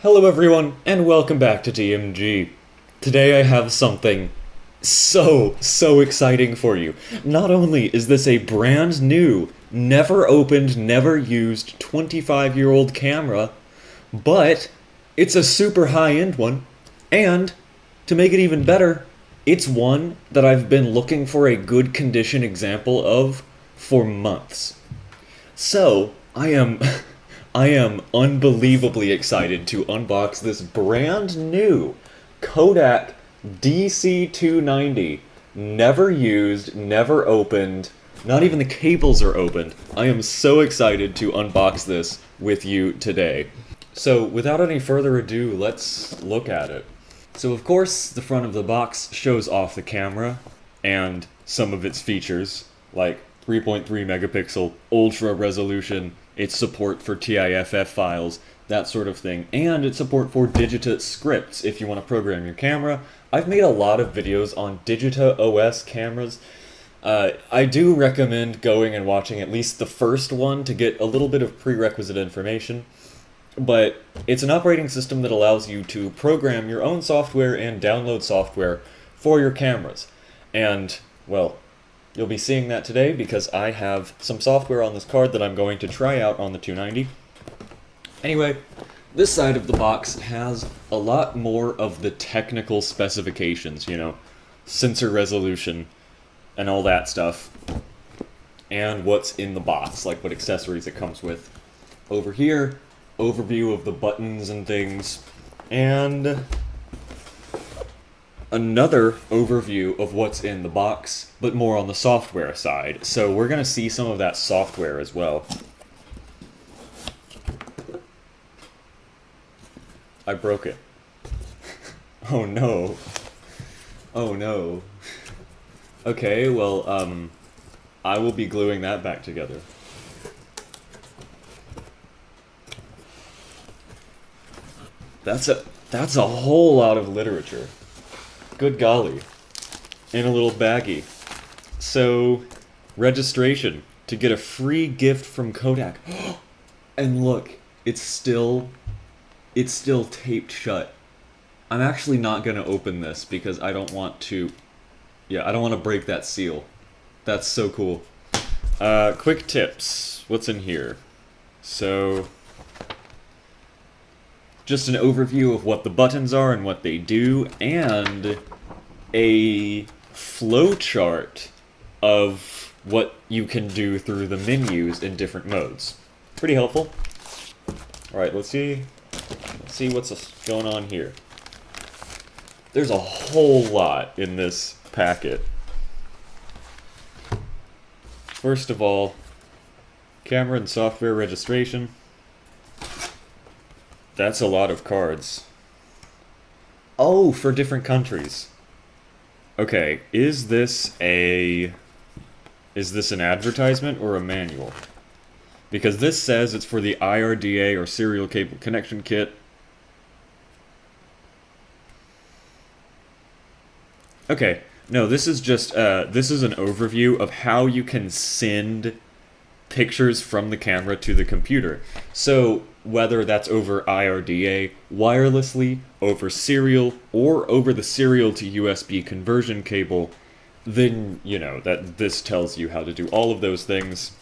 Hello everyone, and welcome back to DMG. Today I have something so exciting for you. Not only is this a brand new, never opened, never used 25-year-old camera, but it's a super high-end one, and to make it even better, it's one that I've been looking for a good condition example of for months. So, I am unbelievably excited to unbox this brand new Kodak DC290. Never used, never opened, not even the cables are opened. I am so excited to unbox this with you today. So, without any further ado, let's look at it. So, of course, the front of the box shows off the camera and some of its features, like 3.3 megapixel, ultra resolution, its support for TIFF files, that sort of thing, and its support for Digita scripts if you want to program your camera. I've made a lot of videos on Digita OS cameras. I do recommend going and watching at least the first one to get a little bit of prerequisite information, but it's an operating system that allows you to program your own software and download software for your cameras. And, well, you'll be seeing that today because I have some software on this card that I'm going to try out on the 290. Anyway, this side of the box has a lot more of the technical specifications, sensor resolution and all that stuff, and what's in the box, like what accessories it comes with. Over here, overview of the buttons and things, and another overview of what's in the box, but more on the software side. So we're going to see some of that software as well. I broke it. Oh no. Oh no. Okay, well, I will be gluing that back together. That's a whole lot of literature. Good golly. In a little baggie. So, registration to get a free gift from Kodak. And look, it's still taped shut. I'm actually not going to open this because I don't want to break that seal. That's so cool. Quick tips. What's in here? So, just an overview of what the buttons are and what they do, and a flowchart of what you can do through the menus in different modes. Pretty helpful. Alright, let's see what's going on here. There's a whole lot in this packet. First of all, camera and software registration. That's a lot of cards. Oh, for different countries. Okay, is this an advertisement or a manual? Because this says it's for the IRDA or serial cable connection kit. Okay, no, this is just this is an overview of how you can send pictures from the camera to the computer. So whether that's over IRDA, wirelessly, over serial, or over the serial to USB conversion cable, then, that this tells you how to do all of those things.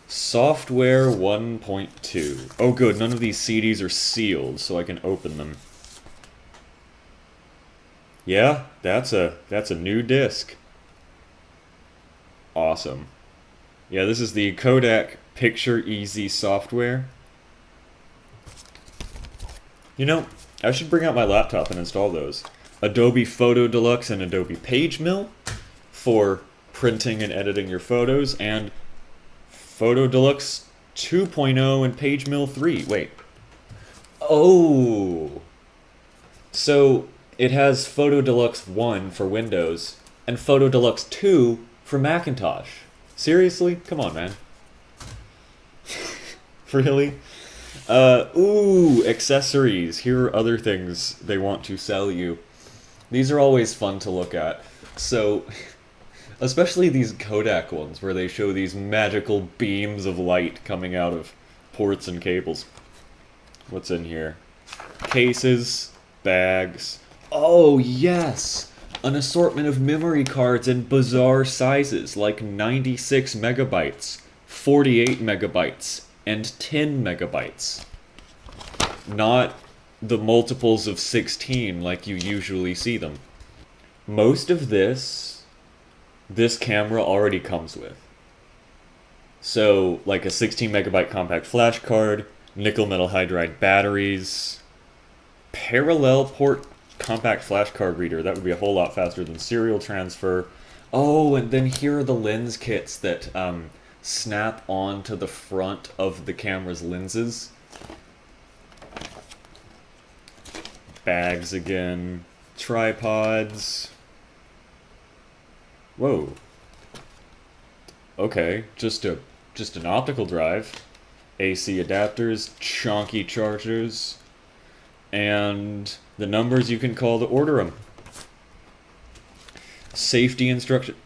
Software 1.2. Oh good, none of these CDs are sealed, so I can open them. Yeah, that's a new disc. Awesome. Yeah, this is the Kodak Picture Easy software. I should bring out my laptop and install those. Adobe Photo Deluxe and Adobe PageMill for printing and editing your photos, and Photo Deluxe 2.0 and PageMill 3. Wait. Oh! So, it has Photo Deluxe 1 for Windows, and Photo Deluxe 2 for Macintosh. Seriously? Come on, man. Really? Ooh, accessories. Here are other things they want to sell you. These are always fun to look at. So, especially these Kodak ones, where they show these magical beams of light coming out of ports and cables. What's in here? Cases, bags. Oh, yes! An assortment of memory cards in bizarre sizes, like 96 megabytes, 48 megabytes, and 10 megabytes. Not the multiples of 16 like you usually see them. Most of this camera already comes with. So, like a 16 megabyte compact flash card, nickel metal hydride batteries, parallel port compact flash card reader. That would be a whole lot faster than serial transfer. Oh, and then here are the lens kits that snap onto the front of the camera's lenses. Bags again. Tripods. Whoa. Okay, just an optical drive. AC adapters, chonky chargers, and the numbers you can call to order them. Safety instruction.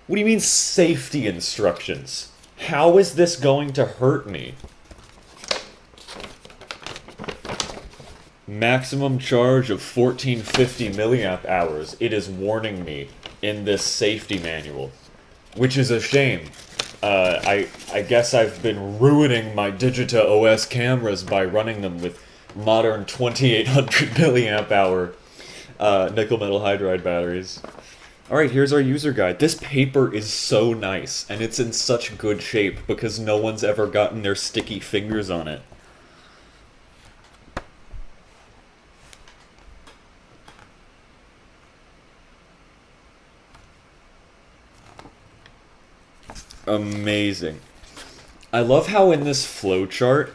What do you mean safety instructions? How is this going to hurt me? Maximum charge of 1450 milliamp hours. It is warning me in this safety manual, which is a shame. I guess I've been ruining my Digita OS cameras by running them with modern 2800 milliamp hour nickel metal hydride batteries. Alright, here's our user guide. This paper is so nice, and it's in such good shape because no one's ever gotten their sticky fingers on it. Amazing. I love how in this flowchart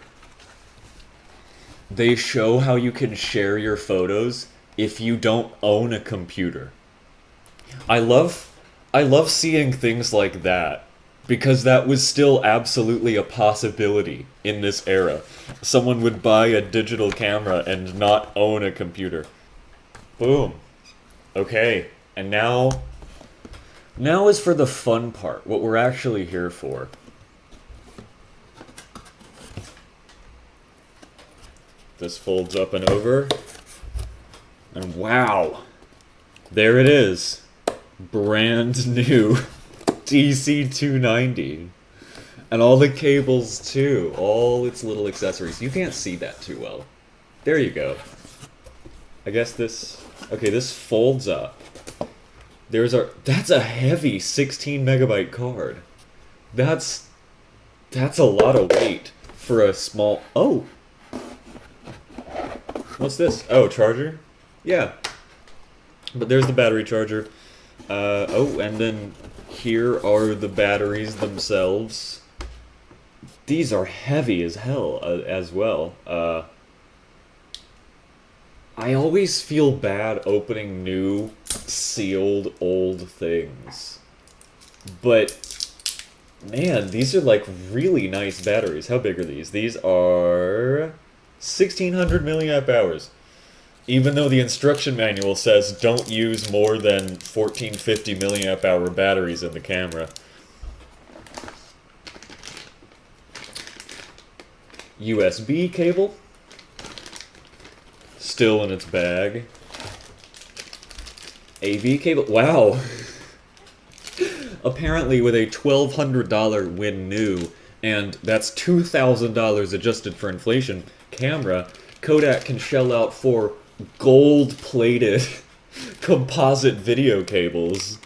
they show how you can share your photos if you don't own a computer. I love seeing things like that because that was still absolutely a possibility in this era. Someone would buy a digital camera and not own a computer. Boom. Okay, and now is for the fun part, what we're actually here for. This folds up and over. And wow! There it is. Brand new DC290. And all the cables too. All its little accessories. You can't see that too well. There you go. I guess this... Okay, this folds up. That's a heavy 16 megabyte card. That's a lot of weight for a small... Oh! What's this? Oh, charger? Yeah. But there's the battery charger. Oh, and then here are the batteries themselves. These are heavy as hell as well. I always feel bad opening new, sealed, old things. But, man, these are like really nice batteries. How big are these? These are 1600 milliamp hours. Even though the instruction manual says don't use more than 1450 milliamp hour batteries in the camera. USB cable. Still in its bag. AV cable. Wow. Apparently with a $1,200 when new, and that's $2,000 adjusted for inflation, camera, Kodak can shell out for gold-plated composite video cables.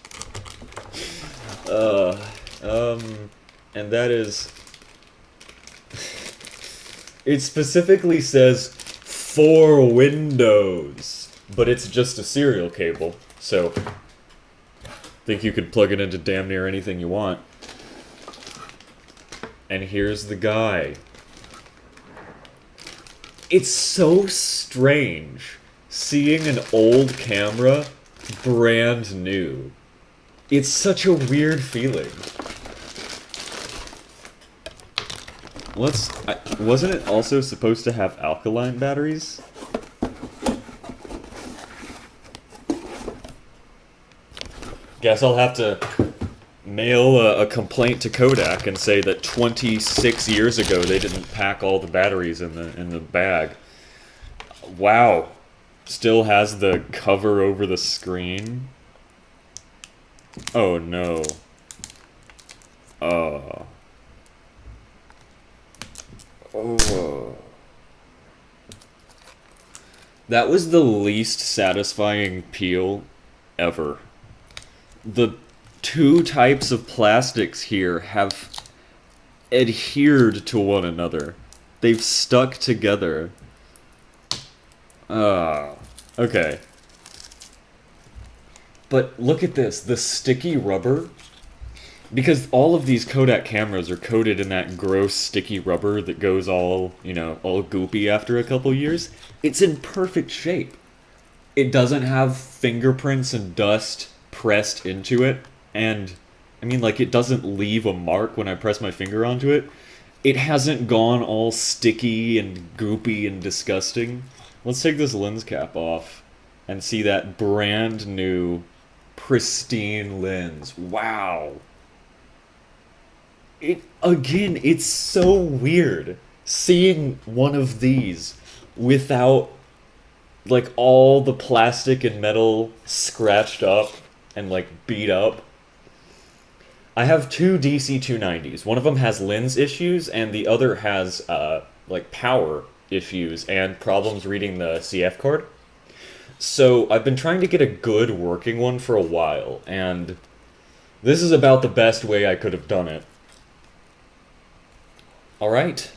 And that is... It specifically says for Windows, but it's just a serial cable, so I think you could plug it into damn near anything you want. And here's the guy. It's so strange seeing an old camera brand new. It's such a weird feeling. Wasn't it also supposed to have alkaline batteries? Guess I'll have to mail a complaint to Kodak and say that 26 years ago they didn't pack all the batteries in the bag. Wow. Still has the cover over the screen. Oh no. Oh. That was the least satisfying peel ever. The two types of plastics here have adhered to one another. They've stuck together. Okay. But look at this, the sticky rubber. Because all of these Kodak cameras are coated in that gross sticky rubber that goes all, all goopy after a couple years. It's in perfect shape. It doesn't have fingerprints and dust pressed into it. And, I mean, like, it doesn't leave a mark when I press my finger onto it. It hasn't gone all sticky and goopy and disgusting. Let's take this lens cap off and see that brand new, pristine lens. Wow. Again, it's so weird seeing one of these without, like, all the plastic and metal scratched up and, like, beat up. I have two DC-290s. One of them has lens issues, and the other has, like, power issues and problems reading the CF card. So I've been trying to get a good working one for a while, and this is about the best way I could have done it. Alright,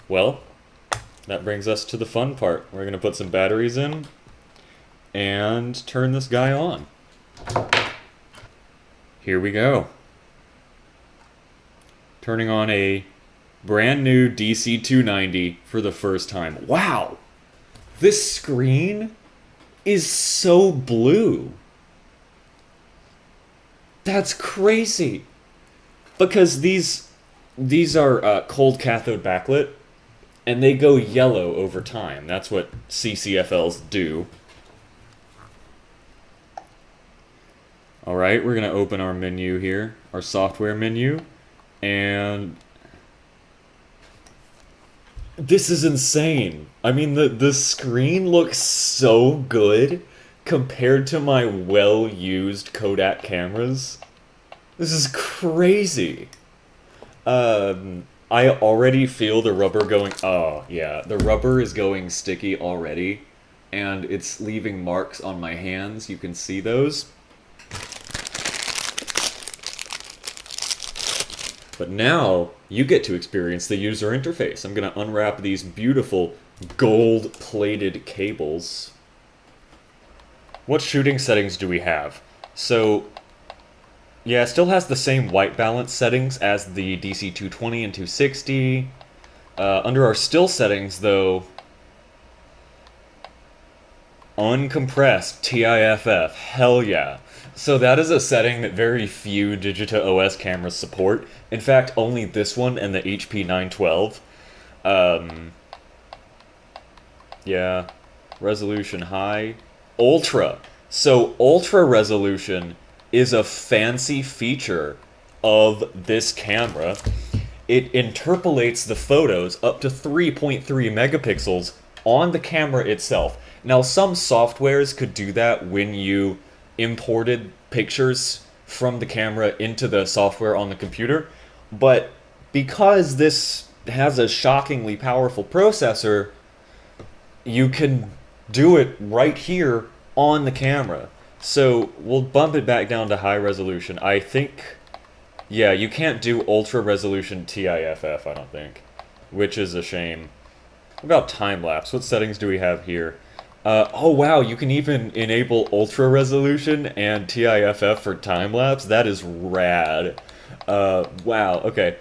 well, that brings us to the fun part. We're going to put some batteries in and turn this guy on. Here we go. Turning on a brand new DC-290 for the first time. Wow! This screen is so blue. That's crazy. Because these are cold cathode backlit, and they go yellow over time. That's what CCFLs do. Alright, we're going to open our menu here, our software menu, and this is insane. I mean, the screen looks so good compared to my well-used Kodak cameras. This is crazy. I already feel the rubber going... Oh, yeah. The rubber is going sticky already, and it's leaving marks on my hands. You can see those. But now, you get to experience the user interface. I'm going to unwrap these beautiful gold-plated cables. What shooting settings do we have? So, yeah, it still has the same white balance settings as the DC-220 and 260. Under our still settings, though, uncompressed TIFF, hell yeah. So that is a setting that very few Digita OS cameras support. In fact, only this one and the HP 912. Yeah, resolution high. Ultra. So ultra resolution is a fancy feature of this camera. It interpolates the photos up to 3.3 megapixels on the camera itself. Now, some softwares could do that when you imported pictures from the camera into the software on the computer, but because this has a shockingly powerful processor, you can do it right here on the camera. So we'll bump it back down to high resolution. I think, yeah, you can't do ultra resolution TIFF, I don't think, which is a shame. What about time-lapse? What settings do we have here? Oh wow, you can even enable ultra resolution and TIFF for time-lapse? That is rad. Wow, okay.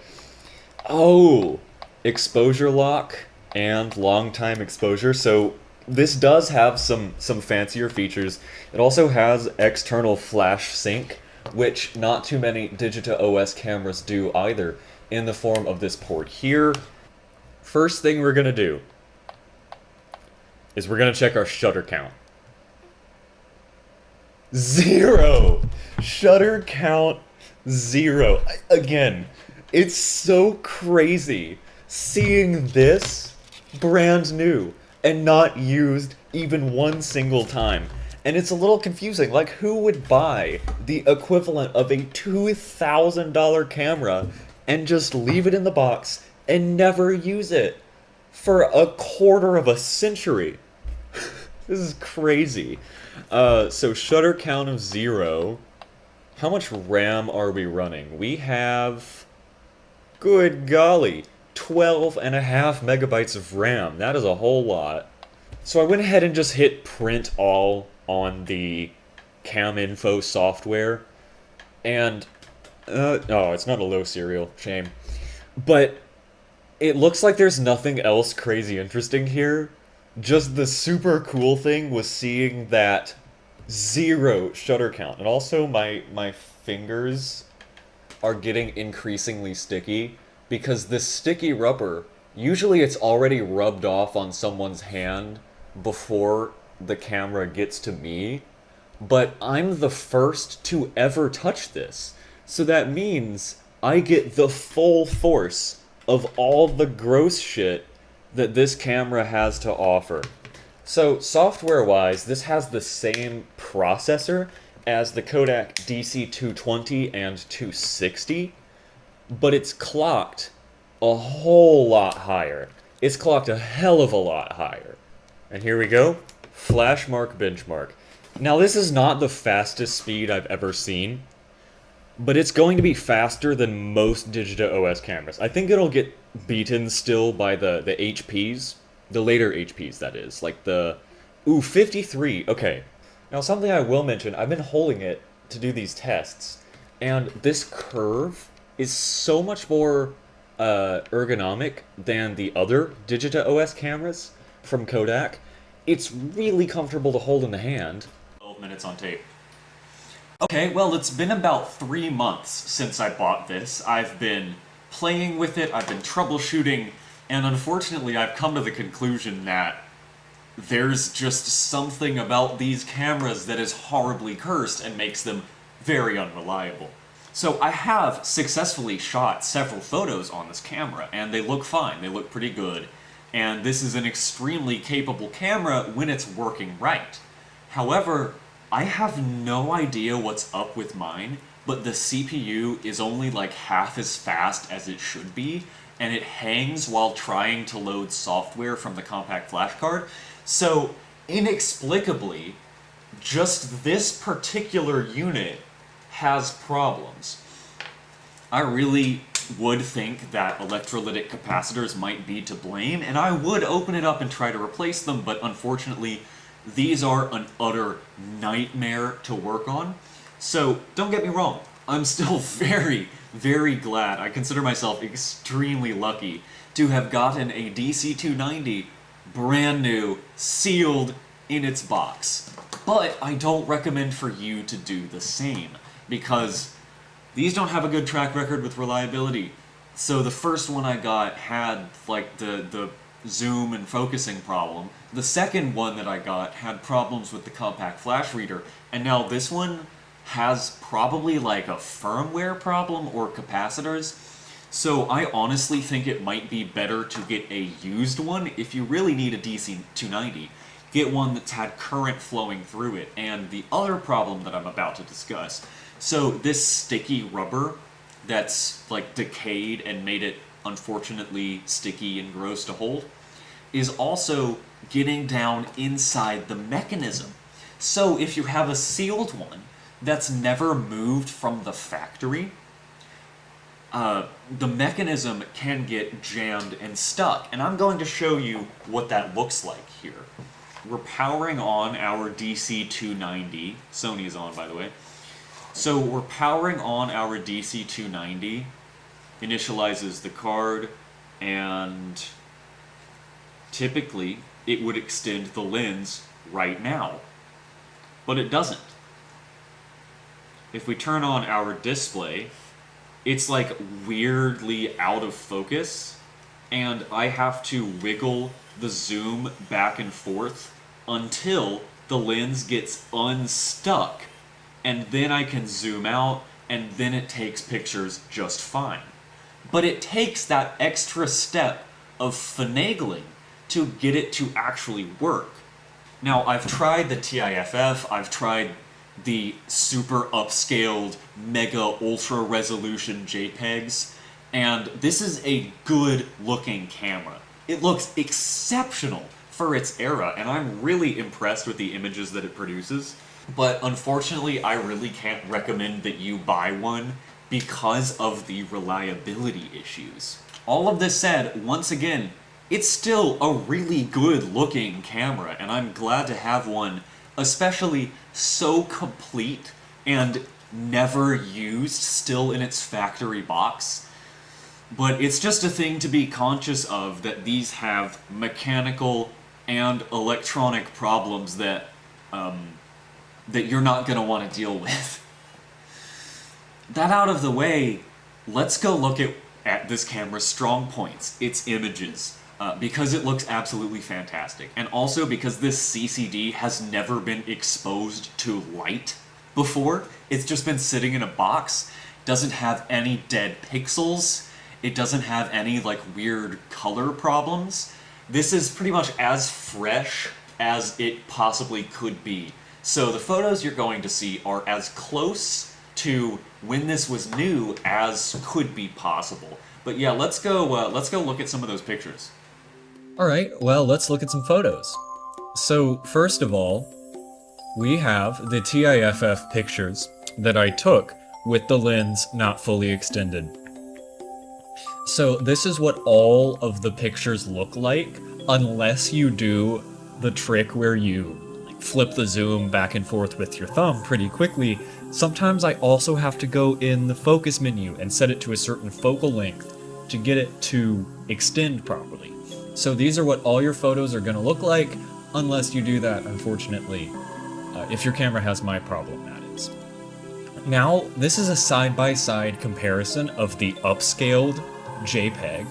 Oh, exposure lock and long time exposure. So this does have some fancier features. It also has external flash sync, which not too many Digita OS cameras do either, in the form of this port here. First thing we're gonna do is we're going to check our shutter count. 0! Shutter count Zero. Again, it's so crazy seeing this brand new and not used even one single time. And it's a little confusing. Like, who would buy the equivalent of a $2,000 camera and just leave it in the box and never use it for a quarter of a century? This is crazy. So shutter count of 0. How much RAM are we running? We have, good golly, 12.5 megabytes of RAM. That is a whole lot. So I went ahead and just hit print all on the cam info software. And, oh, it's not a low serial, shame. But it looks like there's nothing else crazy interesting here. Just the super cool thing was seeing that 0 shutter count. And also my fingers are getting increasingly sticky because this sticky rubber, usually it's already rubbed off on someone's hand before the camera gets to me, but I'm the first to ever touch this. So that means I get the full force of all the gross shit that this camera has to offer. So software-wise, this has the same processor as the Kodak DC220 and 260, but it's clocked a whole lot higher. It's clocked a hell of a lot higher. And here we go, flash mark benchmark. Now this is not the fastest speed I've ever seen, but it's going to be faster than most Digita OS cameras. I think it'll get beaten still by the HPs, the later HPs that is, like the, 53, okay. Now something I will mention, I've been holding it to do these tests, and this curve is so much more ergonomic than the other Digita OS cameras from Kodak. It's really comfortable to hold in the hand. 12 minutes on tape. Okay, well, it's been about 3 months since I bought this. I've been playing with it, I've been troubleshooting, and unfortunately I've come to the conclusion that there's just something about these cameras that is horribly cursed and makes them very unreliable. So I have successfully shot several photos on this camera, and they look fine, they look pretty good, and this is an extremely capable camera when it's working right. However, I have no idea what's up with mine, but the CPU is only like half as fast as it should be, and it hangs while trying to load software from the compact flash card. So, inexplicably, just this particular unit has problems. I really would think that electrolytic capacitors might be to blame, and I would open it up and try to replace them, but unfortunately, these are an utter nightmare to work on. So, don't get me wrong, I'm still very, very glad. I consider myself extremely lucky to have gotten a DC290 brand new, sealed in its box. But I don't recommend for you to do the same, because these don't have a good track record with reliability. So the first one I got had like the zoom and focusing problem. The second one that I got had problems with the compact flash reader, and now this one has probably like a firmware problem or capacitors. So I honestly think it might be better to get a used one. If you really need a DC290, get one that's had current flowing through it. And the other problem that I'm about to discuss, so this sticky rubber that's like decayed and made it unfortunately sticky and gross to hold, is also getting down inside the mechanism. So if you have a sealed one that's never moved from the factory, the mechanism can get jammed and stuck. And I'm going to show you what that looks like here. We're powering on our DC290. Sony is on, by the way. So we're powering on our DC290. Initializes the card, and typically it would extend the lens right now. But it doesn't. If we turn on our display, it's like weirdly out of focus, and I have to wiggle the zoom back and forth until the lens gets unstuck, and then I can zoom out and then it takes pictures just fine. But it takes that extra step of finagling to get it to actually work. Now, I've tried the TIFF, I've tried the super upscaled, mega ultra resolution JPEGs, and this is a good looking camera. It looks exceptional for its era, and I'm really impressed with the images that it produces. But unfortunately, I really can't recommend that you buy one because of the reliability issues. All of this said, once again, it's still a really good looking camera, and I'm glad to have one, especially so complete and never used, still in its factory box. But it's just a thing to be conscious of, that these have mechanical and electronic problems that that you're not going to want to deal with. That out of the way, let's go look at this camera's strong points, its images, because it looks absolutely fantastic. And also because this CCD has never been exposed to light before. It's just been sitting in a box, doesn't have any dead pixels, it doesn't have any like weird color problems. This is pretty much as fresh as it possibly could be. So the photos you're going to see are as close to when this was new as could be possible. But yeah, let's go look at some of those pictures. Alright, well, let's look at some photos. So, first of all, we have the TIFF pictures that I took with the lens not fully extended. So this is what all of the pictures look like, unless you do the trick where you flip the zoom back and forth with your thumb pretty quickly. Sometimes I also have to go in the focus menu and set it to a certain focal length to get it to extend properly. So these are what all your photos are going to look like, unless you do that, unfortunately, if your camera has my problem, that is. Now, this is a side-by-side comparison of the upscaled JPEG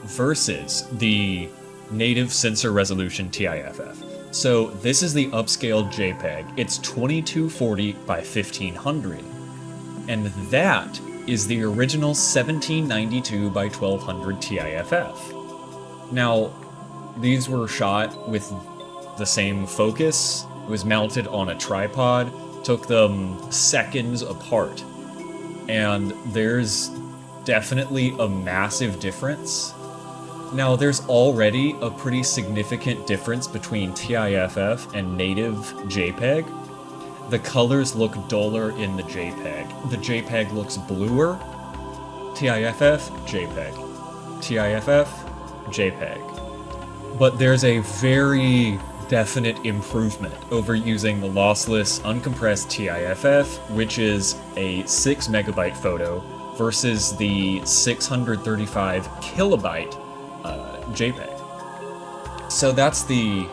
versus the native sensor resolution TIFF. So this is the upscaled JPEG. It's 2240 by 1500. And that is the original 1792 by 1200 TIFF. Now, these were shot with the same focus. It was mounted on a tripod, took them seconds apart. And there's definitely a massive difference. Now, there's already a pretty significant difference between TIFF and native JPEG. The colors look duller in the JPEG. The JPEG looks bluer. TIFF, JPEG. TIFF, JPEG. But there's a very definite improvement over using the lossless, uncompressed TIFF, which is a 6 megabyte photo, versus the 635 kilobyte JPEG. So that's the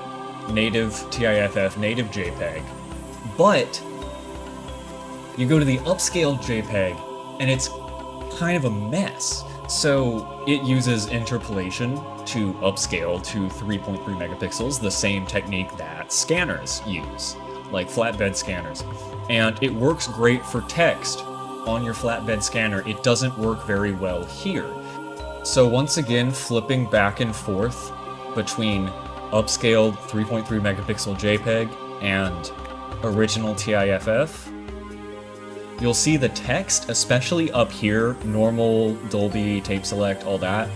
native TIFF, native JPEG. But you go to the upscaled JPEG, and it's kind of a mess. So it uses interpolation to upscale to 3.3 megapixels, the same technique that scanners use, like flatbed scanners. And it works great for text on your flatbed scanner. It doesn't work very well here. So once again, flipping back and forth between upscaled 3.3 megapixel JPEG and original TIFF, you'll see the text, especially up here, normal, Dolby, tape select, all that,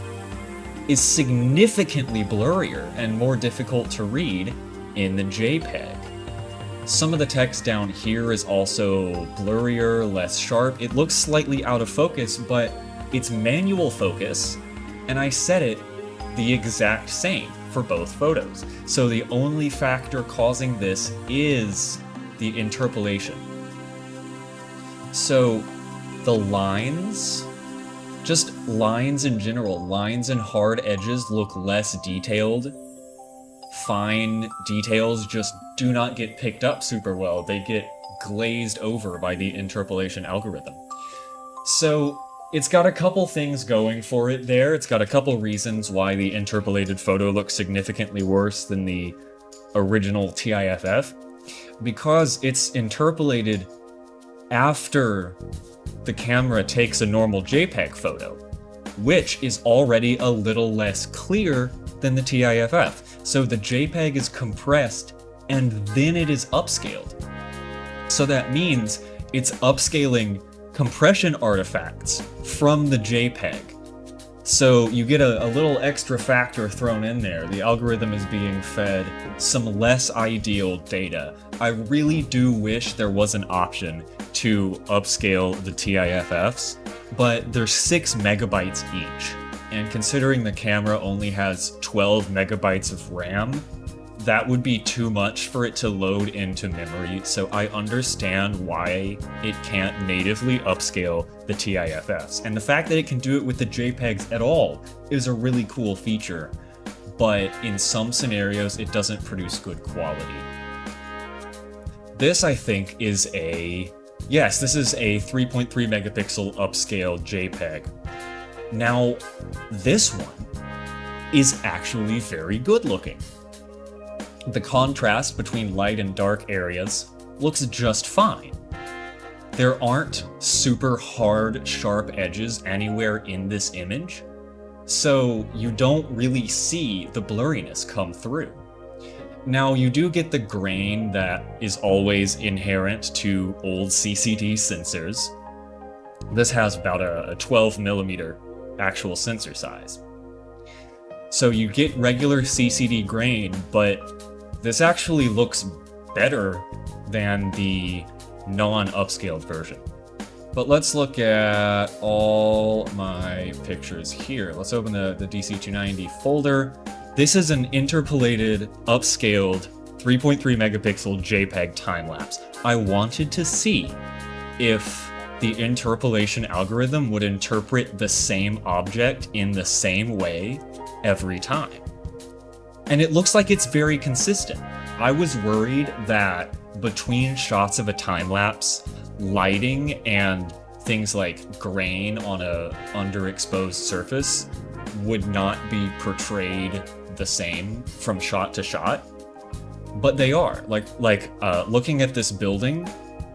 is significantly blurrier and more difficult to read in the JPEG. Some of the text down here is also blurrier, less sharp. It looks slightly out of focus, but it's manual focus, and I set it the exact same for both photos. So the only factor causing this is the interpolation. So the lines, just lines in general, lines and hard edges look less detailed. Fine details just do not get picked up super well. They get glazed over by the interpolation algorithm. So it's got a couple things going for it there. It's got a couple reasons why the interpolated photo looks significantly worse than the original TIFF. Because it's interpolated after the camera takes a normal JPEG photo, which is already a little less clear than the TIFF. So the JPEG is compressed and then it is upscaled. So that means it's upscaling compression artifacts from the JPEG. So you get a little extra factor thrown in there. The algorithm is being fed some less ideal data. I really do wish there was an option to upscale the TIFFs, but they're 6 megabytes each. And considering the camera only has 12 megabytes of RAM, that would be too much for it to load into memory, so I understand why it can't natively upscale the TIFFs. And the fact that it can do it with the JPEGs at all is a really cool feature, but in some scenarios it doesn't produce good quality. This, I think, is a 3.3 megapixel upscale JPEG. Now, this one is actually very good looking. The contrast between light and dark areas looks just fine. There aren't super hard, sharp edges anywhere in this image, so you don't really see the blurriness come through. Now, you do get the grain that is always inherent to old CCD sensors. This has about a 12 millimeter actual sensor size. So you get regular CCD grain, but this actually looks better than the non-upscaled version. But let's look at all my pictures here. Let's open the DC290 folder. This is an interpolated, upscaled 3.3 megapixel JPEG time-lapse. I wanted to see if the interpolation algorithm would interpret the same object in the same way every time. And it looks like it's very consistent. I was worried that between shots of a time-lapse, lighting and things like grain on a underexposed surface would not be portrayed the same from shot to shot, but they are. Looking at this building,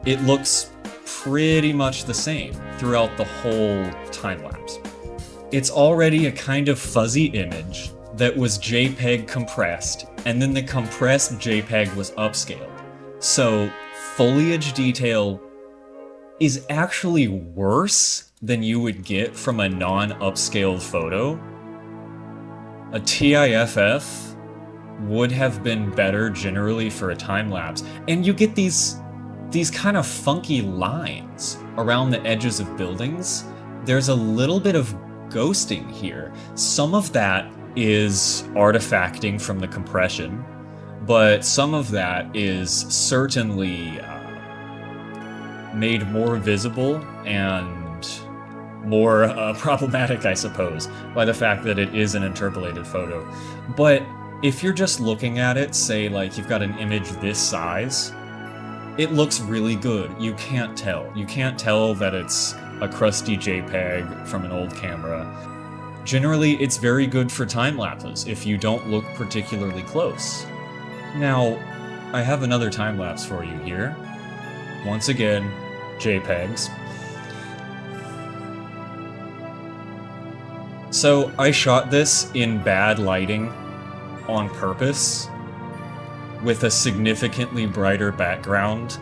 it looks pretty much the same throughout the whole time-lapse. It's already a kind of fuzzy image that was JPEG compressed, and then the compressed JPEG was upscaled. So foliage detail is actually worse than you would get from a non-upscaled photo. A TIFF would have been better generally for a time-lapse, and you get these kind of funky lines around the edges of buildings. There's a little bit of ghosting here. Some of that is artifacting from the compression, but some of that is certainly made more visible and more problematic, I suppose, by the fact that it is an interpolated photo. But if you're just looking at it, say like you've got an image this size, it looks really good. You can't tell. You can't tell that it's a crusty JPEG from an old camera. Generally, it's very good for time lapses if you don't look particularly close. Now, I have another time lapse for you here. Once again, JPEGs. So I shot this in bad lighting on purpose, with a significantly brighter background,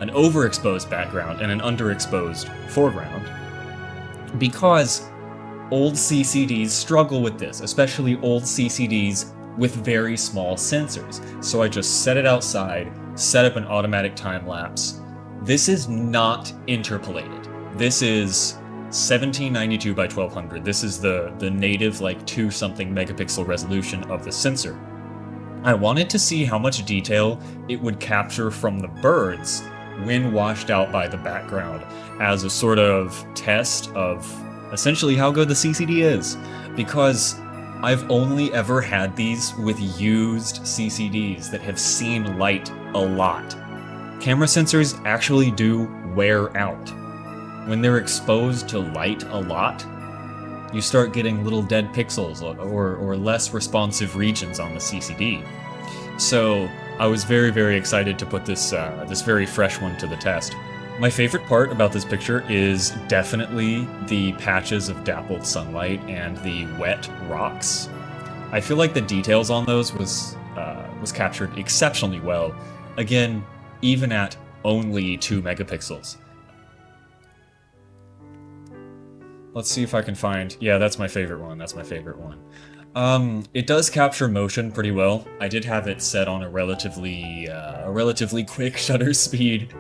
an overexposed background, and an underexposed foreground, because old CCDs struggle with this, especially old CCDs with very small sensors. So I just set it outside, set up an automatic time-lapse. This is not interpolated. This is 1792 by 1200. This is the native like 2-something megapixel resolution of the sensor. I wanted to see how much detail it would capture from the birds when washed out by the background, as a sort of test of essentially how good the CCD is, because I've only ever had these with used CCDs that have seen light a lot. Camera sensors actually do wear out. When they're exposed to light a lot, you start getting little dead pixels or less responsive regions on the CCD. So I was very, very excited to put this very fresh one to the test. My favorite part about this picture is definitely the patches of dappled sunlight and the wet rocks. I feel like the details on those was captured exceptionally well. Again, even at only 2 megapixels. Let's see if I can find... Yeah, that's my favorite one. That's my favorite one. It does capture motion pretty well. I did have it set on a relatively quick shutter speed.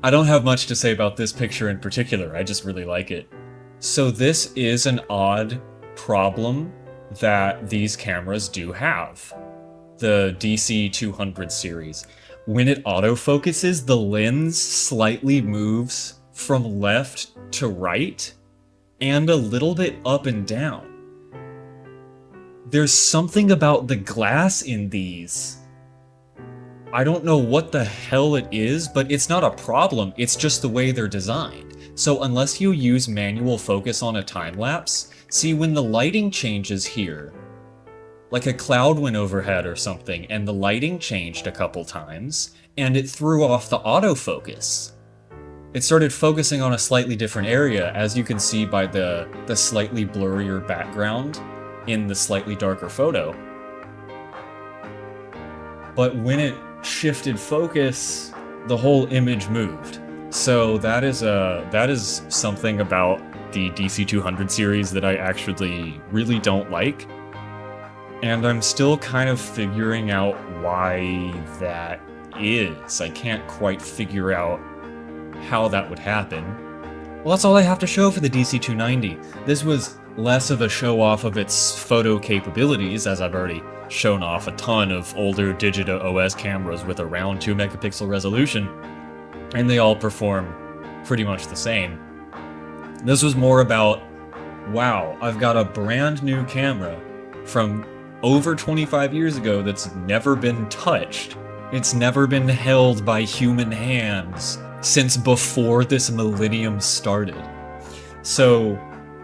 I don't have much to say about this picture in particular. I just really like it. So this is an odd problem that these cameras do have. The DC200 series. When it autofocuses, the lens slightly moves from left to right and a little bit up and down. There's something about the glass in these. I don't know what the hell it is, but it's not a problem, it's just the way they're designed. So unless you use manual focus on a time-lapse, see when the lighting changes here, like a cloud went overhead or something, and the lighting changed a couple times, and it threw off the autofocus. It started focusing on a slightly different area, as you can see by the slightly blurrier background in the slightly darker photo. But when it shifted focus, the whole image moved. So that is something about the DC200 series that I actually really don't like. And I'm still kind of figuring out why that is. I can't quite figure out how that would happen. Well, that's all I have to show for the DC290. This was less of a show-off of its photo capabilities, as I've already shown off a ton of older Digita OS cameras with around 2 megapixel resolution, and they all perform pretty much the same. This was more about, wow, I've got a brand new camera from over 25 years ago that's never been touched. It's never been held by human hands since before this millennium started. So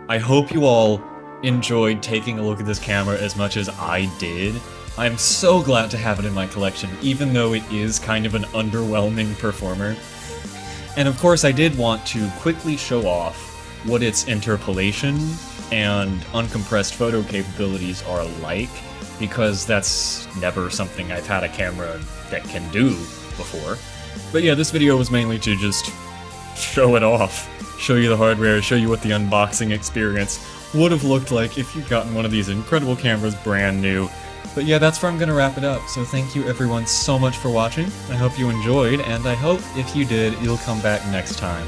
I hope you all enjoyed taking a look at this camera as much as I did. I'm so glad to have it in my collection, even though it is kind of an underwhelming performer. And of course I did want to quickly show off what its interpolation and uncompressed photo capabilities are like, because that's never something I've had a camera that can do before. But yeah, this video was mainly to just show it off, show you the hardware, show you what the unboxing experience would have looked like if you'd gotten one of these incredible cameras brand new. But yeah, that's where I'm gonna wrap it up, so thank you everyone so much for watching. I hope you enjoyed, and I hope if you did, you'll come back next time.